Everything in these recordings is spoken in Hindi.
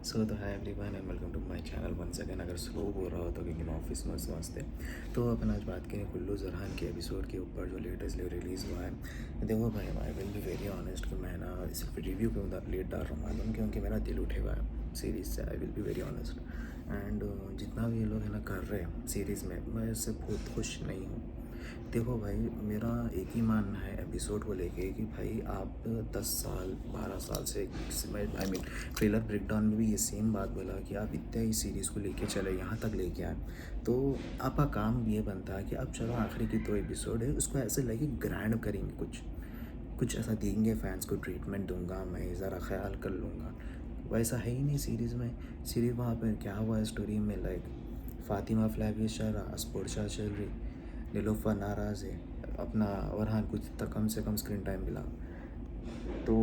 सो तो hi everyone and welcome to my channel once again. अगर स्लो हो रहा हो तो क्योंकि मैं ऑफिस में उस वास्ते। तो अपन आज बात करें कुल्लू जरहान के एपिसोड के ऊपर जो लेटेस्टली रिलीज़ हुआ है। देखो भाई, I will be very honest कि मैं ना सिर्फ रिव्यू क्यों लेट डाल रहा हूँ मालूम, क्योंकि मेरा दिल उठे हुआ है सीरीज़ से। I will be very honest and जितना भी ये लोग है ना कर रहे हैं सीरीज़ में, मैं इससे बहुत खुश नहीं हूँ। देखो भाई, मेरा एक ही मानना है एपिसोड को लेके कि भाई आप 10 साल 12 साल से आई मीन ट्रेलर ब्रेकडाउन में भी ये सेम बात बोला कि आप इतने ही सीरीज़ को लेके चले यहाँ तक लेके आए। तो आपका काम ये बनता है कि अब चलो आखिरी की 2 एपिसोड है, उसको ऐसे लगे ग्रैंड करेंगे, कुछ कुछ ऐसा देंगे फैंस को, ट्रीटमेंट दूंगा मैं, ज़रा ख्याल कर लूँगा। वैसा है ही नहीं सीरीज़ में। सीरीज़ वहाँ पर क्या हुआ है स्टोरी में, लाइक फ़ातिमा फ्लैविस चल रहा, स्पोर्ट्सा चल रही, नीलोफ़र नाराज़ है अपना, और कुछ तक कम से कम स्क्रीन टाइम मिला। तो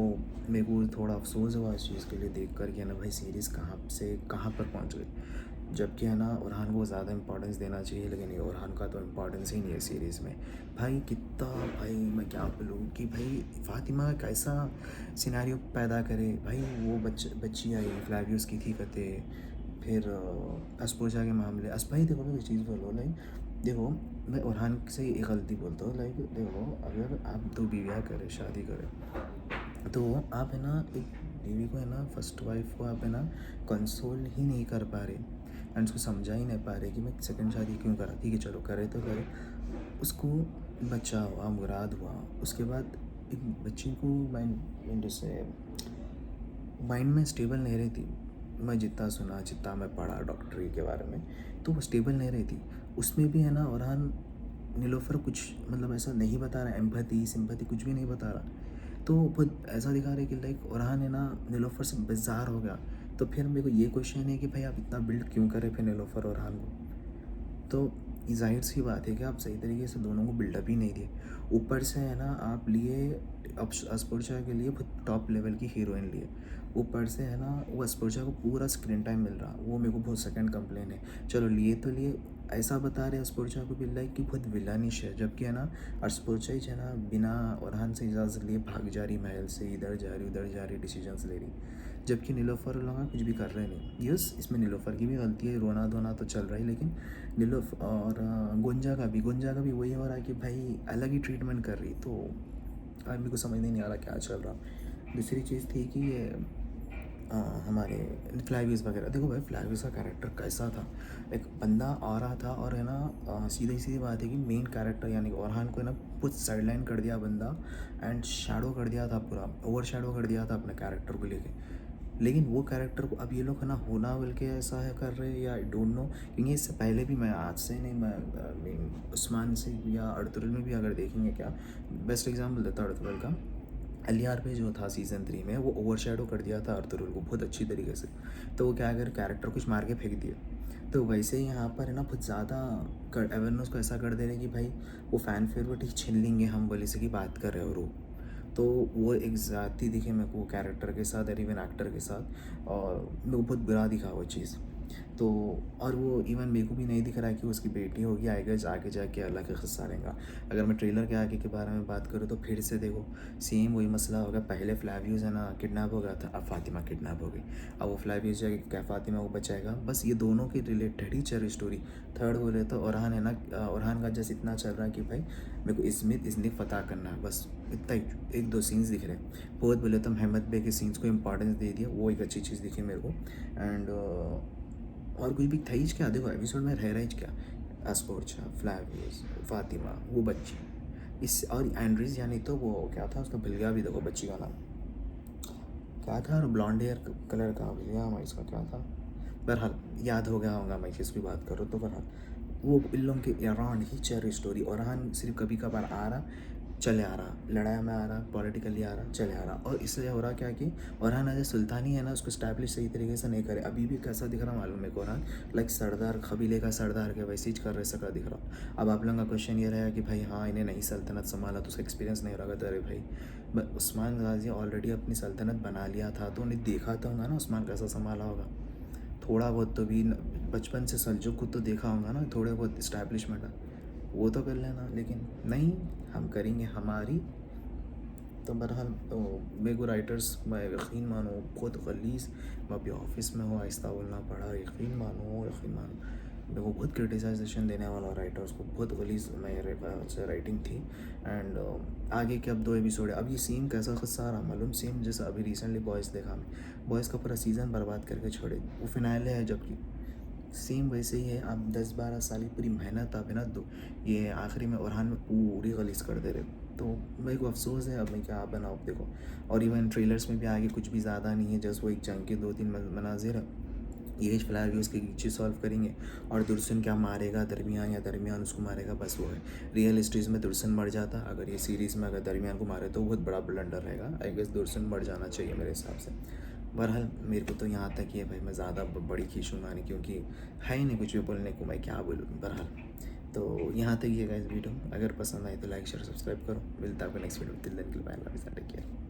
मेरे को थोड़ा अफसोस हुआ इस चीज़ के लिए देख कर कि है ना भाई, सीरीज़ कहाँ से कहाँ पर पहुँच गई। जबकि है ना ओरहान को ज़्यादा इंपॉर्टेंस देना चाहिए, लेकिन ये ओरहान का तो इम्पॉर्टेंस ही नहीं है सीरीज़ में। भाई कितना, भाई मैं क्या बोलूँ कि भाई फ़ातिमा कैसा सिनेरियो पैदा करे। भाई वो बच्ची आई फ्लैवियस की थी कते, फिर अस्पोजा के मामले भाई देखो, मैं एक चीज़ बोलो, लाइक देखो, मैं ओरहान से एक गलती बोलता हूँ, लाइक देखो, अगर आप 2 बीवियाँ करें, शादी करें, तो आप है ना एक बीवी को है ना, फर्स्ट वाइफ को आप है ना कंसोल ही नहीं कर पा रहे एंड उसको समझा ही नहीं पा रहे कि मैं सेकंड शादी क्यों करा। ठीक है चलो करे तो करे, उसको बच्चा हुआ, मुराद हुआ, उसके बाद एक बच्ची को माइंड से माइंड में स्टेबल नहीं रहती। मैं जितना सुना, जितना मैं पढ़ा डॉक्टरी के बारे में, तो वो स्टेबल नहीं रहती। उसमें भी है ना ओरहान नीलोफ़र कुछ मतलब ऐसा नहीं बता रहा, एम्पैथी सिंपैथी कुछ भी नहीं बता रहा। तो बहुत ऐसा दिखा रहे कि लाइक ओरहान है ना नीलोफ़र से बेजार हो गया। तो फिर मेरे को ये क्वेश्चन है कि भाई आप इतना बिल्ड क्यों करें फिर नीलोफ़र और ओरहान को। तो ज़ाहिर सी बात है कि आप सही तरीके से दोनों को बिल्डअप ही नहीं दिए। ऊपर से है ना आप लिए अस्पर्शा के लिए बहुत टॉप लेवल की हीरोइन लिए। ऊपर से है ना वो अस्पर्शा को पूरा स्क्रीन टाइम मिल रहा, वो मेरे को बहुत सेकंड कंप्लेन है। चलो लिए तो लिए, ऐसा बता रहे अस्पर्शा को भी लाइक कि बहुत विलानिश है, जबकि है ना अस्पर्शा ही है ना बिना ओरहान से इजाज़त लिए भाग जा रही महल से, इधर जा रही उधर जा रही, डिसीजंस ले रही। जबकि नीलोफ़र लोग कुछ भी कर रहे नहीं। यस, इसमें नीलोफ़र की भी गलती है, रोना धोना तो चल रहा है, लेकिन नीलोफ और गुंजा का भी वही हो रहा है कि भाई अलग ही ट्रीटमेंट कर रही। तो आज मेरे को समझ नहीं आ रहा क्या चल रहा। दूसरी चीज़ थी कि ये हमारे फ्लाईव्यूज़ वगैरह, देखो भाई फ्लाईव्यूज़ का कैरेक्टर कैसा था। एक बंदा आ रहा था और है ना सीधी सीधी बात है कि मेन कैरेक्टर यानी कि ओरहान को है ना कुछ साइडलाइन कर दिया बंदा, एंड शैडो कर दिया था, पूरा ओवर शैडो कर दिया था अपने कैरेक्टर को लेके। लेकिन वो कैरेक्टर को अब ये लोग है ना होना बोल के ऐसा है कर रहे हैं, या आई डोंट नो। क्योंकि इससे पहले भी, मैं आज से नहीं, मैं उस्मान से या अर्तुगरुल में भी अगर देखेंगे, क्या बेस्ट एग्जाम्पल देता हूँ अर्तुगरुल का। एलियार पे जो था सीज़न 3 में, वो ओवरशैडो कर दिया था अर्तुगरुल को बहुत अच्छी तरीके से। तो वो क्या अगर कैरेक्टर कुछ मार के फेंक दिए। तो वैसे ही यहाँ पर है ना बहुत ज़्यादा अवेयरनेस को ऐसा कर दे रहे कि भाई वो फ़ैन फेवरेट ही छीन लेंगे हम बोले से की बात कर रहे हो रो। तो वो एक ज़ाती दिखे मेरे को कैरेक्टर के साथ और इवन एक्टर के साथ, और मेरे को बहुत बुरा दिखा वो चीज़। तो और वो इवन मेरे को भी नहीं दिख रहा है कि उसकी बेटी होगी, आएगा आगे जाके अलग का किस्सा रहेगा। अगर मैं ट्रेलर के आगे के बारे में बात करूँ तो फिर से देखो सेम वही मसला होगा। पहले फ्लैवियस है ना किडनैप हो गया था, अब फ़ातिमा किडनैप हो गई। अब वो फ्लैवियस जाके क्या फ़ातिमा को बचाएगा, बस ये दोनों की रिलेटेड ही चल रही स्टोरी। थर्ड बोले तो ओरहान है ना, ओरहान का जैसे इतना चल रहा है कि भाई मेरे को इसमें फतह करना है, बस इतना ही। 1-2 सीन्स दिख रहे हैं। बहुत बोले तो अहमद बे के सीन्स को इंपॉर्टेंस दे दिया, वो एक अच्छी चीज़ दिखी मेरे को। एंड और कुछ भी थईज क्या, देखो एपिसोड में रह रही क्या, अस्पोर्चा, फ्लैवियस, फातिमा, वो बच्ची, इस और एंड्रीज, यानी तो वो क्या था उसका, भूल गया भी, देखो बच्ची का नाम क्या था, और ब्लॉन्ड हेयर कलर का भूल गया मैं इसका क्या था। बहरहाल याद हो गया होगा मैं किसकी बात करूँ तो। बहरहाल वो इन लोगों के अराउंड ही चल रही स्टोरी, और ओरहान सिर्फ कभी कभार आ रहा, चले आ रहा, लड़ाई में आ रहा, पॉलिटिकली आ रहा, चले आ रहा। और इससे हो रहा क्या कि ओरहान एज सुल्तानी है ना उसको स्टैब्लिश सही तरीके से नहीं करे। अभी भी कैसा दिख रहा मालूम है ओरहान, लाइक सरदार, कबीले का सरदार के वैसे ही कर रहे सका दिख रहा। अब आप लोगों का क्वेश्चन ये रहेगा कि भाई हाँ इन्हें नई सल्तनत संभाला तो उसका एक्सपीरियंस नहीं रहा। तो अरे भाई उस्मान गाजी ऑलरेडी अपनी सल्तनत बना लिया था, तो उन्हें देखा तो होगा ना उस्मान कैसा संभाला होगा। थोड़ा बहुत तो भी बचपन से सल्जुक को तो देखा होगा ना, थोड़े बहुत इस्टेब्लिशमेंट वो तो कर लेना। लेकिन नहीं, हम करेंगे हमारी तो बहरहाल तो मेरे को राइटर्स मैं यकीन मानो बहुत गलीज़, मैं अभी ऑफिस में हूँ, आहिस्ता बोलना पड़ा, यकीन मानो मेरे को बहुत क्रिटिसाइजेशन देने वाला राइटर्स को, बहुत गलीज़ मेरे से राइटिंग थी। एंड आगे के अब 2 एपिसोड है। अब ये सेम कैसा किस्सा रहा मालूम, सेम जैसा अभी रिसेंटली बॉयज़ देखा मैं, बॉयज़ का पूरा सीज़न बर्बाद करके छोड़े, वो फिनाले है जबकि सेम वैसे ही है। आप 10-12 साल की पूरी मेहनत दो, ये आखिरी में ओरहान में पूरी गलीज़ कर दे रहे। तो मेरे को अफसोस है, अब मैं क्या बनाऊँ देखो। और इवन ट्रेलर्स में भी आगे कुछ भी ज़्यादा नहीं है, जस्ट वो एक जंग के 2-3 मनाजिर है, ये फिलहाल भी उसके नीचे सॉल्व करेंगे। और दुर्सन क्या मारेगा दरमियान, या दरमियान उसको मारेगा, बस वो है। रियल स्टेज में दुर्सन मर जाता, अगर ये सीरीज़ में अगर दरमियान को मारे तो बहुत बड़ा ब्लंडर रहेगा। आई गेस दुर्सन मर जाना चाहिए मेरे हिसाब से। बहरहाल मेरे को तो यहाँ तक ही है भाई, मैं ज़्यादा बड़ी खींचूँगा नहीं, क्योंकि है ही नहीं कुछ भी बोलने को, मैं क्या बोलूँ। बहरहाल तो यहाँ तक ही है गाइस वीडियो, अगर पसंद आए तो लाइक शेयर सब्सक्राइब करो। मिलता है आपको नेक्स्ट वीडियो, टिल देन के लिए bye, love you, take care.